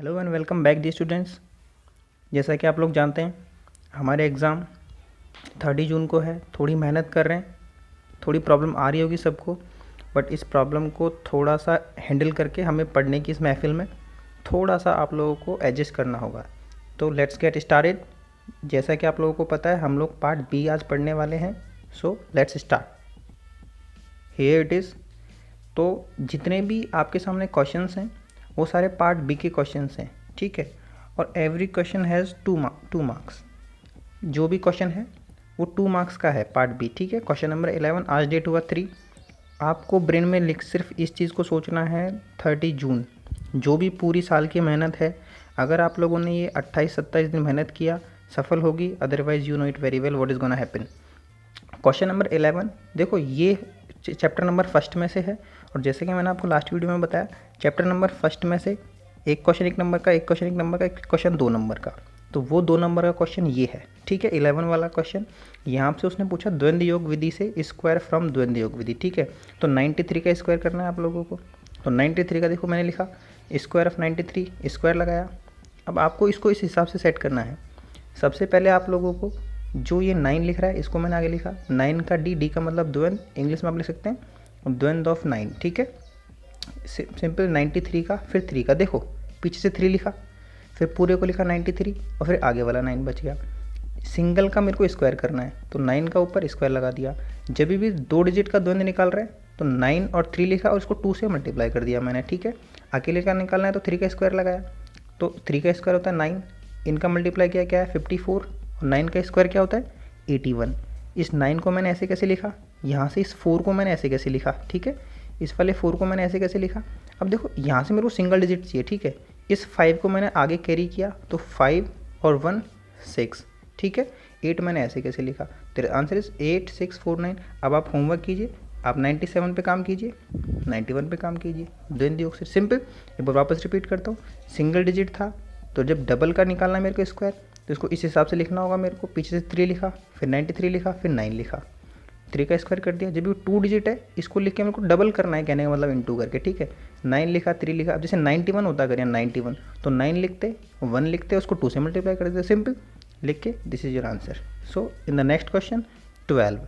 Hello and welcome back D students. जैसा कि आप लोग जानते हैं हमारे एग्ज़ाम 30 जून को है। थोड़ी मेहनत कर रहे हैं, थोड़ी प्रॉब्लम आ रही होगी सबको, बट इस प्रॉब्लम को थोड़ा सा हैंडल करके हमें पढ़ने की इस महफिल में थोड़ा सा आप लोगों को एडजस्ट करना होगा। तो लेट्स गेट स्टार्टेड। जैसा कि आप लोगों को पता है हम लोग पार्ट बी आज पढ़ने वाले हैं। So let's start. Here it is. तो जितने भी आपके सामने क्वेश्चंस हैं वो सारे पार्ट बी के क्वेश्चंस हैं, ठीक है। और every question has two marks. जो भी क्वेश्चन है वो 2 मार्क्स का है, पार्ट बी, ठीक है। क्वेश्चन नंबर 11, आज डेट हुआ 3। आपको ब्रेन में लिख सिर्फ इस चीज़ को सोचना है 30 जून, जो भी पूरी साल की मेहनत है, अगर आप लोगों ने ये 28-27 दिन मेहनत किया सफल होगी, otherwise you know it very well what is gonna happen. Question number 11 देखो, ये चैप्टर नंबर फर्स्ट में से है। और जैसे कि मैंने आपको लास्ट वीडियो में बताया, चैप्टर नंबर फर्स्ट में से एक क्वेश्चन 1 नंबर का, एक क्वेश्चन 1 नंबर का, एक क्वेश्चन 2 नंबर का। तो वो 2 नंबर का क्वेश्चन ये है, ठीक है। 11 वाला क्वेश्चन यहाँ से उसने पूछा द्वंद्व योग विधि से स्क्वायर फ्रॉम द्वंद्व योग विधि, ठीक है। तो 93 का स्क्वायर करना है आप लोगों को। तो 93 का देखो मैंने लिखा स्क्वायर ऑफ 93, स्क्वायर लगाया। अब आपको इसको इस हिसाब से सेट करना है। सबसे पहले आप लोगों को जो ये 9 लिख रहा है इसको मैंने आगे लिखा 9 का डी का मतलब द्वंद्व, इंग्लिश में आप लिख सकते हैं द्वंद्व ऑफ 9, ठीक है। सिंपल 93 का फिर 3 का, देखो पीछे से 3 लिखा, फिर पूरे को लिखा 93 और फिर आगे वाला 9 बच गया। सिंगल का मेरे को स्क्वायर करना है तो 9 का ऊपर स्क्वायर लगा दिया। जब भी 2 डिजिट का द्वंद्व निकाल रहे हैं तो 9 और 3 लिखा और इसको 2 से मल्टीप्लाई कर दिया मैंने, ठीक है। अकेले का निकालना है तो 3 का स्क्वायर लगाया, तो 3 का स्क्वायर होता है 9, इनका मल्टीप्लाई किया क्या है 54, और 9 का स्क्वायर क्या होता है 81। इस 9 को मैंने ऐसे कैसे लिखा, यहाँ से इस 4 को मैंने ऐसे कैसे लिखा, ठीक है। इस वाले 4 को मैंने ऐसे कैसे लिखा। अब देखो यहाँ से मेरे को सिंगल डिजिट चाहिए, ठीक है। इस 5 को मैंने आगे कैरी किया तो 5 और 1 6, ठीक है। 8 मैंने ऐसे कैसे लिखा, तेरे आंसर इज 8649। अब आप होमवर्क कीजिए, आप 97 पे काम कीजिए, 91 पे काम कीजिए, द्वंद्व योग से। सिंपल, एक बार वापस रिपीट करता हूँ। सिंगल डिजिट था तो जब डबल का निकालना है मेरे को स्क्वायर, तो इसको इस हिसाब से लिखना होगा मेरे को। पीछे से 3 लिखा, फिर 93 लिखा, फिर 9 लिखा, 3 का स्क्वायर कर दिया। जब भी 2 डिजिट है इसको लिख के मेरे को डबल करना है, कहने का मतलब इनटू करके, ठीक है। 9 लिखा, 3 लिखा। अब जैसे 91 होता करिए 91, तो 9 लिखते, 1 लिखते, उसको 2 से मल्टीप्लाई कर देते, सिंपल लिख के this is your answer. So in the next question 12,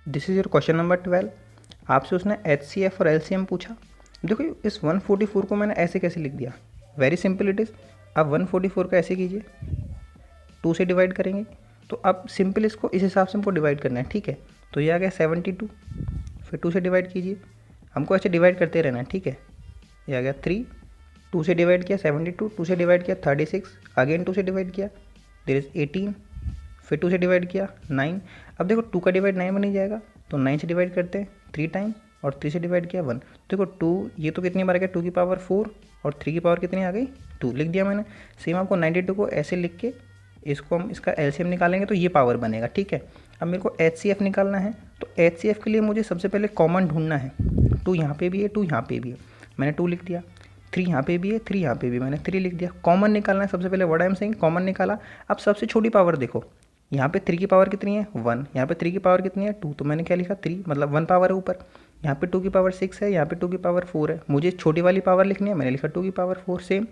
this is your question number 12। आपसे उसने HCF और LCM पूछा। देखो इस 144 को मैंने ऐसे कैसे लिख दिया, वेरी सिंपल इट इज़। अब 144 का ऐसे कीजिए, 2 से डिवाइड करेंगे, तो अब सिंपल इसको इस हिसाब से हमको डिवाइड करना है, ठीक है। तो ये आ गया 72, फिर 2 से डिवाइड कीजिए, हमको ऐसे डिवाइड करते रहना है, ठीक है। ये आ गया 3, 2 से डिवाइड किया 72, 2 से डिवाइड किया 36, अगेन 2 से डिवाइड किया देयर इज 18, फिर 2 से डिवाइड किया 9। अब देखो 2 का डिवाइड 9 में नहीं जाएगा, तो 9 से डिवाइड करते हैं 3 टाइम, और 3 से डिवाइड किया 1। देखो 2 ये तो कितनी बार आ गया 2 की पावर 4, और 3 की पावर कितनी आ गई 2, लिख दिया मैंने। सेम आपको 92 को ऐसे लिख के इसको हम इसका LCM निकालेंगे तो ये पावर बनेगा, ठीक है। अब मेरे को HCF निकालना है, तो HCF के लिए मुझे सबसे पहले कॉमन ढूंढना है। 2 यहाँ पे भी है, 2 यहाँ पे भी है, मैंने 2 लिख दिया। 3 यहाँ पे भी है, 3 यहाँ पे भी, मैंने 3 लिख दिया। कॉमन निकालना है सबसे पहले, what I am saying, common निकाला। अब सबसे छोटी पावर देखो, यहाँ पे 3 की पावर कितनी है 1, यहाँ पे 3 की पावर कितनी है 2, तो मैंने क्या लिखा 3, मतलब 1 पावर है ऊपर। यहाँ पे 2 की पावर 6 है, यहाँ पे 2 की पावर 4 है, मुझे छोटी वाली पावर लिखनी है, मैंने लिखा 2 की पावर 4। सेम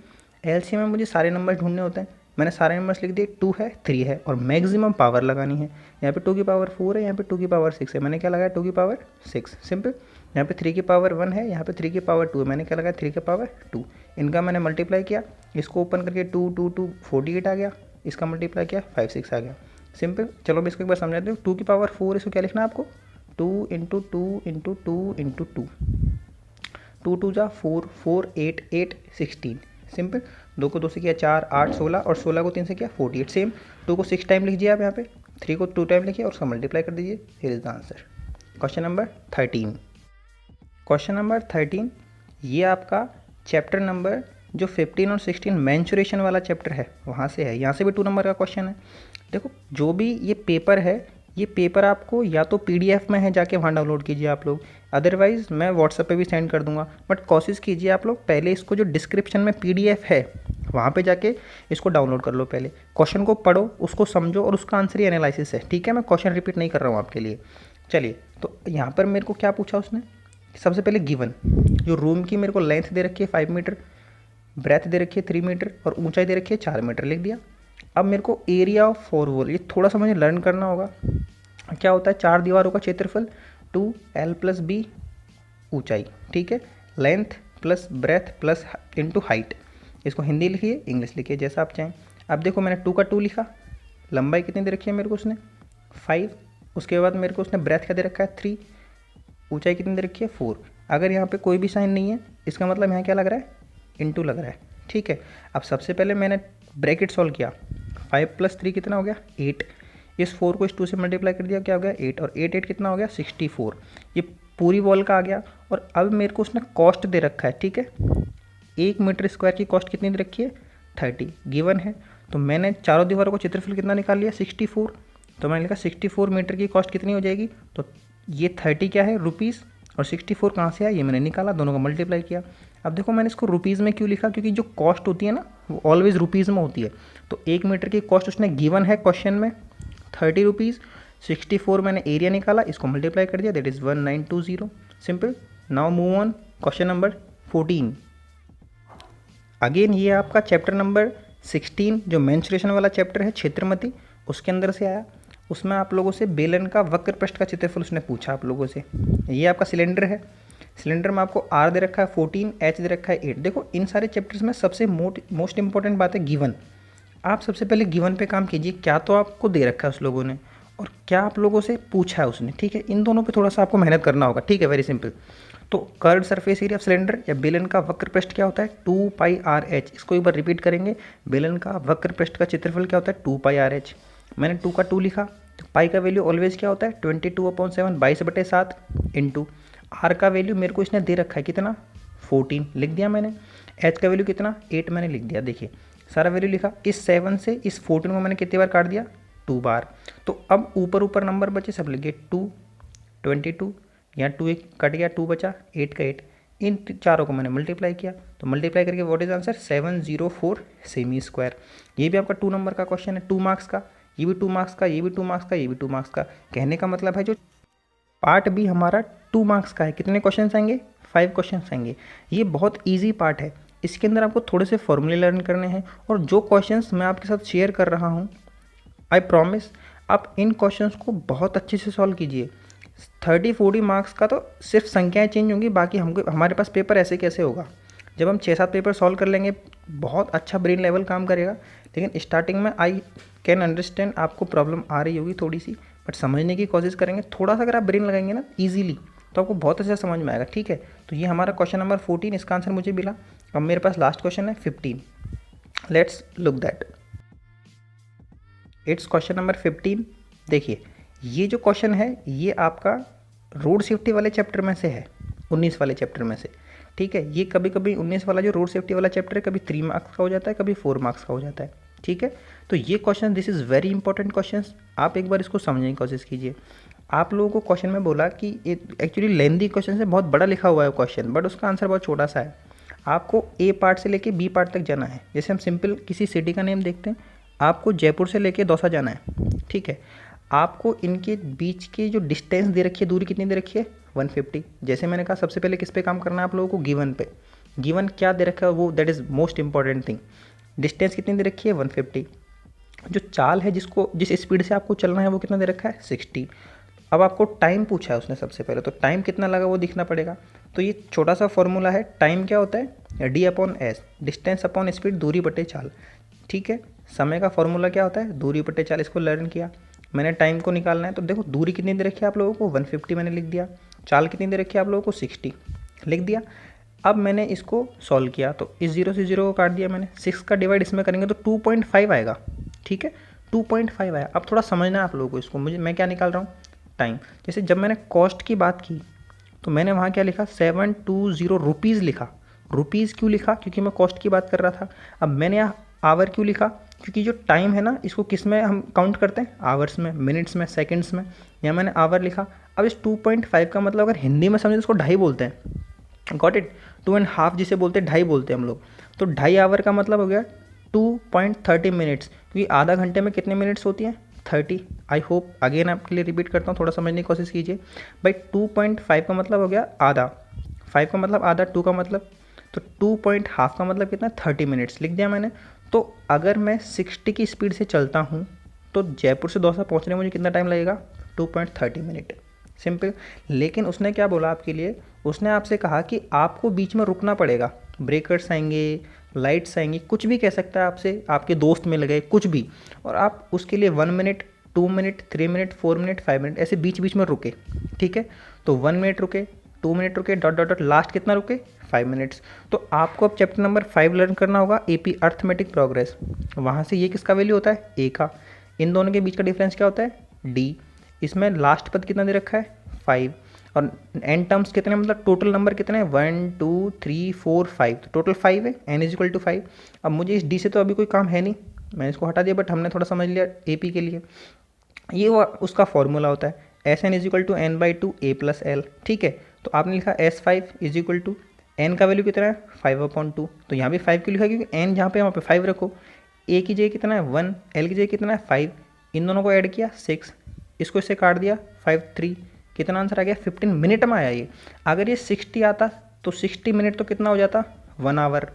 LCM में मुझे सारे नंबर ढूंढने होते हैं, मैंने सारे नंबर्स लिख दिए, 2 है 3 है, और मैक्सिमम पावर लगानी है। यहाँ पे 2 की पावर 4 है, यहाँ पे 2 की पावर 6 है, मैंने क्या लगाया 2 की पावर 6, सिंपल। यहाँ पे 3 की पावर 1 है, यहाँ पे 3 की पावर 2 है, मैंने क्या लगाया 3 की पावर 2। इनका मैंने मल्टीप्लाई किया, इसको ओपन करके 2 2 2 48 आ गया, इसका मल्टीप्लाई किया 5 6 आ गया, सिंपल। चलो मैं इसको एक बार समझाते हूँ। 2 की पावर 4, इसको क्या लिखना है आपको 2 इंटू 2 इंटू 2 इंटू 2, 2 2 जा 4, 4 8 8 16, सिंपल। 2 को 2 से किया 4 8 16, और 16 को 3 से किया 48। सेम 2 को 6 टाइम लिखिए आप यहाँ पे, 3 को 2 टाइम लिखिए और उसका मल्टीप्लाई कर दीजिए, here is the answer. Question number 13, question number 13 ये आपका चैप्टर नंबर जो 15 और 16 मैंचुरेशन वाला चैप्टर है वहाँ से है। यहाँ से भी 2 नंबर का क्वेश्चन है। देखो जो भी ये पेपर है, ये पेपर आपको या तो PDF में है, जाके वहाँ डाउनलोड कीजिए आप लोग, अदरवाइज़ मैं व्हाट्सएप पे भी सेंड कर दूंगा। बट कोशिश कीजिए आप लोग पहले इसको जो डिस्क्रिप्शन में PDF है वहाँ पे जाके इसको डाउनलोड कर लो। पहले क्वेश्चन को पढ़ो, उसको समझो, और उसका आंसर ही एनालिसिस है, ठीक है। मैं क्वेश्चन रिपीट नहीं कर रहा हूँ आपके लिए। चलिए, तो यहाँ पर मेरे को क्या पूछा उसने, सबसे पहले गिवन जो रूम की मेरे को लेंथ दे रखी है 5 मीटर, ब्रेथ दे रखी है 3 मीटर और ऊंचाई दे रखी है 4 मीटर, लिख दिया। अब मेरे को एरिया ऑफ 4 वॉल, ये थोड़ा सा मुझे लर्न करना होगा। क्या होता है, 4 दीवारों का क्षेत्रफल 2L + B ऊंचाई, ठीक है, length plus breadth plus into height. इसको हिंदी लिखिए, इंग्लिश लिखिए, जैसा आप चाहें। अब देखो मैंने 2 का 2 लिखा, लंबाई कितनी दे रखी है मेरे को उसने 5, उसके बाद मेरे को उसने ब्रेथ क्या दे रखा है 3, ऊंचाई कितनी दे रखी है 4। अगर यहाँ पे कोई भी साइन नहीं है इसका मतलब यहाँ क्या लग रहा है, इंटू लग रहा है, ठीक है। अब सबसे पहले मैंने ब्रैकेट सॉल्व किया, 5 + 3 कितना हो गया 8, इस 4 को इस 2 से मल्टीप्लाई कर दिया, क्या हो गया 8, और 8 8 कितना हो गया 64, ये पूरी वॉल का आ गया। और अब मेरे को उसने कॉस्ट दे रखा है, ठीक है, 1 मीटर स्क्वायर की कॉस्ट कितनी दे रखी है 30 गिवन है। तो मैंने चारों दीवारों को क्षेत्रफल कितना निकाल लिया 64, तो मैंने लिखा 64 मीटर की कॉस्ट कितनी हो जाएगी, तो ये 30 क्या है रुपीज़, और 64 कहाँ से आया ये मैंने निकाला, दोनों का मल्टीप्लाई किया। अब देखो मैंने इसको रुपीज़ में क्यों लिखा, क्योंकि जो कॉस्ट होती है ना वो ऑलवेज रुपीज़ में होती है। तो 1 मीटर की कॉस्ट उसने गिवन है क्वेश्चन में 30 रुपीज़, 64 मैंने एरिया निकाला, इसको मल्टीप्लाई कर दिया, that is 1920, simple. Now move on question number 14। Again ये आपका चैप्टर नंबर 16 जो मेंस्ट्रुएशन वाला चैप्टर है क्षेत्रमति, उसके अंदर से आया। उसमें आप लोगों से बेलन का वक्र पृष्ठ का क्षेत्रफल उसने पूछा आप लोगों से। ये आपका सिलेंडर है, सिलेंडर में आपको आर दे रखा है 14, एच दे रखा है 8। देखो इन सारे चैप्टर्स में सबसे मोस्ट इंपॉर्टेंट बात है गिवन। आप सबसे पहले गिवन पे काम कीजिए, क्या तो आपको दे रखा है उस लोगों ने और क्या आप लोगों से पूछा है उसने, ठीक है। इन दोनों पे थोड़ा सा आपको मेहनत करना होगा, ठीक है, वेरी सिंपल। तो curved surface area of cylinder या बेलन का वक्र पृष्ठ क्या होता है 2πRh। इसको एक बार रिपीट करेंगे, बेलन का वक्र पृष्ठ का क्षेत्रफल क्या होता है 2πRh। मैंने 2 का 2 लिखा, तो पाई का वैल्यू ऑलवेज क्या होता है 22/7, 22/7 इंटू आर का वैल्यू मेरे को इसने दे रखा है कितना 14, लिख दिया मैंने। एच का वैल्यू कितना 8 मैंने लिख दिया, देखिए सारा वैल्यू लिखा। इस 7 से इस 14 को मैंने कितनी बार काट दिया 2 बार। तो अब ऊपर नंबर बचे सब लिख गए 2, 22, यहाँ 2 एक कट गया, 2 बचा, 8 का 8, इन चारों को मैंने मल्टीप्लाई किया। तो मल्टीप्लाई करके what is answer 704 semi square. ये भी आपका 2 नंबर का क्वेश्चन है, 2 मार्क्स का, ये भी 2 मार्क्स का, ये भी 2 मार्क्स का, ये भी 2 मार्क्स का। कहने का मतलब है जो पार्ट भी हमारा 2 मार्क्स का है। कितने क्वेश्चन आएंगे 5 क्वेश्चन आएंगे। ये बहुत ईजी पार्ट है, इसके अंदर आपको थोड़े से फॉर्मूले लर्न करने हैं। और जो क्वेश्चंस मैं आपके साथ शेयर कर रहा हूँ आई प्रॉमिस आप इन क्वेश्चंस को बहुत अच्छे से सॉल्व कीजिए। 30-40 मार्क्स का तो सिर्फ संख्याएं चेंज होंगी, बाकी हमारे पास पेपर ऐसे कैसे होगा। जब हम 6-7 पेपर सॉल्व कर लेंगे बहुत अच्छा ब्रेन लेवल काम करेगा। लेकिन स्टार्टिंग में आई कैन अंडरस्टैंड आपको प्रॉब्लम आ रही होगी थोड़ी सी, बट समझने की कोशिश करेंगे। थोड़ा सा अगर आप ब्रेन लगाएंगे ना ईजिली तो आपको बहुत अच्छा समझ में आएगा, ठीक है। तो ये हमारा क्वेश्चन नंबर 14, इसका आंसर मुझे मिला। अब मेरे पास लास्ट क्वेश्चन है 15, let's look that. It's question number 15। देखिए ये जो क्वेश्चन है ये आपका रोड सेफ्टी वाले चैप्टर में से है, 19 वाले चैप्टर में से, ठीक है। ये कभी कभी 19 वाला जो रोड सेफ्टी वाला चैप्टर है कभी 3 मार्क्स का हो जाता है, कभी 4 मार्क्स का हो जाता है, ठीक है। तो ये question this is very important question, आप एक बार इसको समझने की कोशिश कीजिए। आप लोगों को क्वेश्चन में बोला कि एक्चुअली लेंदी क्वेश्चन से बहुत बड़ा लिखा हुआ है क्वेश्चन, बट उसका आंसर बहुत छोटा सा है। आपको ए पार्ट से लेके बी पार्ट तक जाना है। जैसे हम सिंपल किसी सिटी का नेम देखते हैं, आपको जयपुर से लेके दौसा जाना है, ठीक है। आपको इनके बीच की जो डिस्टेंस दे रखी है, दूरी कितनी दे रखी है 150। जैसे मैंने कहा सबसे पहले किस पे काम करना है आप लोगों को गिवन पे। गिवन क्या दे रखा है वो that is most important thing. Distance कितनी दे रखी है 150। जो चाल है जिस स्पीड से आपको चलना है वो कितना दे रखा है 60। अब आपको टाइम पूछा है उसने सबसे पहले, तो टाइम कितना लगा वो दिखना पड़ेगा। तो ये छोटा सा फॉर्मूला है, टाइम क्या होता है D/S, डिस्टेंस अपॉन स्पीड, दूरी बटे चाल, ठीक है। समय का फॉर्मूला क्या होता है दूरी बटे चाल, इसको लर्न किया। मैंने टाइम को निकालना है, तो देखो दूरी कितनी दे रखी है आप लोगों को 150 मैंने लिख दिया, चाल कितनी दे रखी है आप लोगों को 60 लिख दिया। अब मैंने इसको सॉल्व किया, तो इस 0 से 0 को काट दिया मैंने, 6 का डिवाइड इसमें करेंगे तो 2.5 आएगा, ठीक है, 2.5 आया। अब थोड़ा समझना है आप लोगों को इसको, मैं क्या निकाल रहा हूँ टाइम। जैसे जब मैंने कॉस्ट की बात की तो मैंने वहाँ क्या लिखा 720 रुपीज़ लिखा। रुपीज़ क्यों लिखा, क्योंकि मैं कॉस्ट की बात कर रहा था। अब मैंने यहाँ आवर क्यों लिखा, क्योंकि जो टाइम है ना इसको किस में हम काउंट करते हैं आवर्स में, मिनट्स में, सेकंड्स में। यहाँ मैंने आवर लिखा। अब इस 2.5 का मतलब अगर हिंदी में समझे तो इसको 2.5 बोलते हैं, गॉट इट। 2.5 जिसे बोलते हैं 2.5 बोलते हैं हम लोग। तो 2.5 आवर का मतलब हो गया 2.30 मिनट्स, क्योंकि आधा घंटे में कितने मिनट्स होती हैं 30। आई होप अगेन आपके लिए रिपीट करता हूँ, थोड़ा समझने की कोशिश कीजिए भाई। 2.5 का मतलब हो गया आधा, 5 का मतलब आधा, 2 का मतलब तो 2.5 का मतलब कितना, 30 मिनट्स लिख दिया मैंने। तो अगर मैं 60 की स्पीड से चलता हूँ तो जयपुर से दौसा पहुँचने में मुझे कितना टाइम लगेगा, 2.30 मिनट, सिंपल। लेकिन उसने क्या बोला आपके लिए, उसने आपसे कहा कि आपको बीच में रुकना पड़ेगा, ब्रेकर्स आएंगे, लाइट्स आएंगी, कुछ भी कह सकता है आपसे, आपके दोस्त मिल गए, कुछ भी, और आप उसके लिए 1 minute, 2 minute, 3 minute, 4 minute, 5 minute ऐसे बीच बीच में रुके, ठीक है। तो 1 मिनट रुके, 2 मिनट रुके, डॉट डॉट डॉट, लास्ट कितना रुके, 5 मिनट्स। तो आपको अब चैप्टर नंबर 5 लर्न करना होगा, एपी अर्थमेटिक प्रोग्रेस। वहाँ से ये किसका वैल्यू होता है, ए का। इन दोनों के बीच का डिफरेंस क्या होता है, डी। इसमें लास्ट पद कितना दे रखा है, 5, और एन टर्म्स कितने, मतलब टोटल नंबर कितने हैं, 1 2 3 4 5, तो टोटल 5 है, एन इज इक्वल टू 5। अब मुझे इस डी से तो अभी कोई काम है नहीं, मैंने इसको हटा दिया, बट हमने थोड़ा समझ लिया एपी के लिए। ये उसका फॉर्मूला होता है, S N is equal to N by two A plus L, ठीक है। तो आपने लिखा S5 is equal to, N का वैल्यू कितना है, 5/2, तो यहाँ भी 5 क्यों लिखा, क्योंकि एन जहाँ पे वहाँ पे 5 रखो। ए की जगह कितना है 1, एल की जगह कितना है 5, इन दोनों को ऐड किया 6, इसको इससे काट दिया 5 3, कितना आंसर आ गया, 15 मिनट में आया ये। अगर ये 60 आता तो 60 मिनट तो कितना हो जाता, 1 आवर,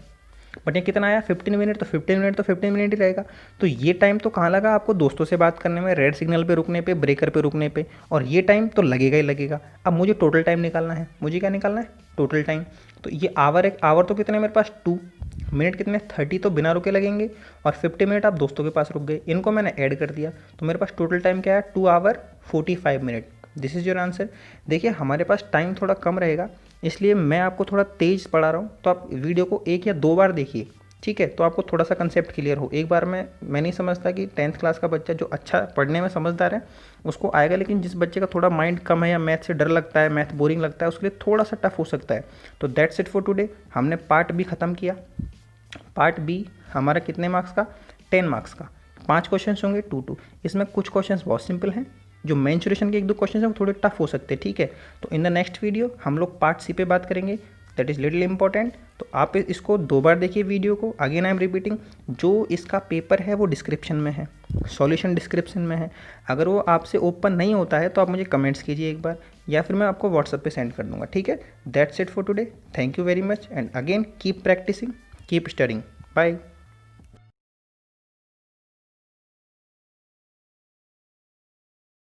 बट ये कितना आया 15 मिनट, तो 15 मिनट तो 15 मिनट ही रहेगा। तो ये टाइम तो कहाँ लगा आपको, दोस्तों से बात करने में, रेड सिग्नल पे रुकने पे, ब्रेकर पे रुकने पे, और ये टाइम तो लगेगा ही लगेगा। अब मुझे टोटल टाइम निकालना है, मुझे क्या निकालना है, टोटल टाइम। तो ये आवर, एक आवर तो कितने मेरे पास 2, मिनट कितने 30 तो बिना रुके लगेंगे, और 50 मिनट आप दोस्तों के पास रुक गए, इनको मैंने ऐड कर दिया, तो मेरे पास टोटल टाइम क्या है, 2 hour 45 minute. This is your answer. देखिए हमारे पास टाइम थोड़ा कम रहेगा, इसलिए मैं आपको थोड़ा तेज़ पढ़ा रहा हूँ, तो आप वीडियो को 1 या 2 बार देखिए, ठीक है, तो आपको थोड़ा सा कंसेप्ट क्लियर हो। एक बार मैं नहीं समझता कि 10th क्लास का बच्चा जो अच्छा पढ़ने में समझदार है उसको आएगा, लेकिन जिस बच्चे का थोड़ा माइंड कम है या मैथ से डर लगता है, मैथ बोरिंग लगता है, उसके लिए थोड़ा सा टफ हो सकता है। तो दैट्स इट फॉर टुडे। हमने पार्ट बी ख़त्म किया। पार्ट बी हमारा कितने मार्क्स का, 10 मार्क्स का, 5 क्वेश्चन होंगे 2-2। इसमें कुछ क्वेश्चन बहुत सिंपल हैं, जो मेंसुरेशन के 1-2 क्वेश्चन हैं वो थोड़े टफ हो सकते हैं, ठीक है। तो इन द नेक्स्ट वीडियो हम लोग पार्ट सी पे बात करेंगे, दैट इज़ लिटिल इंपॉर्टेंट। तो आप इसको 2 बार देखिए वीडियो को, अगेन आई एम रिपीटिंग। जो इसका पेपर है वो डिस्क्रिप्शन में है, सॉल्यूशन डिस्क्रिप्शन में है। अगर वो आपसे ओपन नहीं होता है तो आप मुझे कमेंट्स कीजिए एक बार, या फिर मैं आपको व्हाट्सएप पे सेंड कर दूंगा, ठीक है। That's it for today, thank you very much, and again keep practising, keep studying, bye.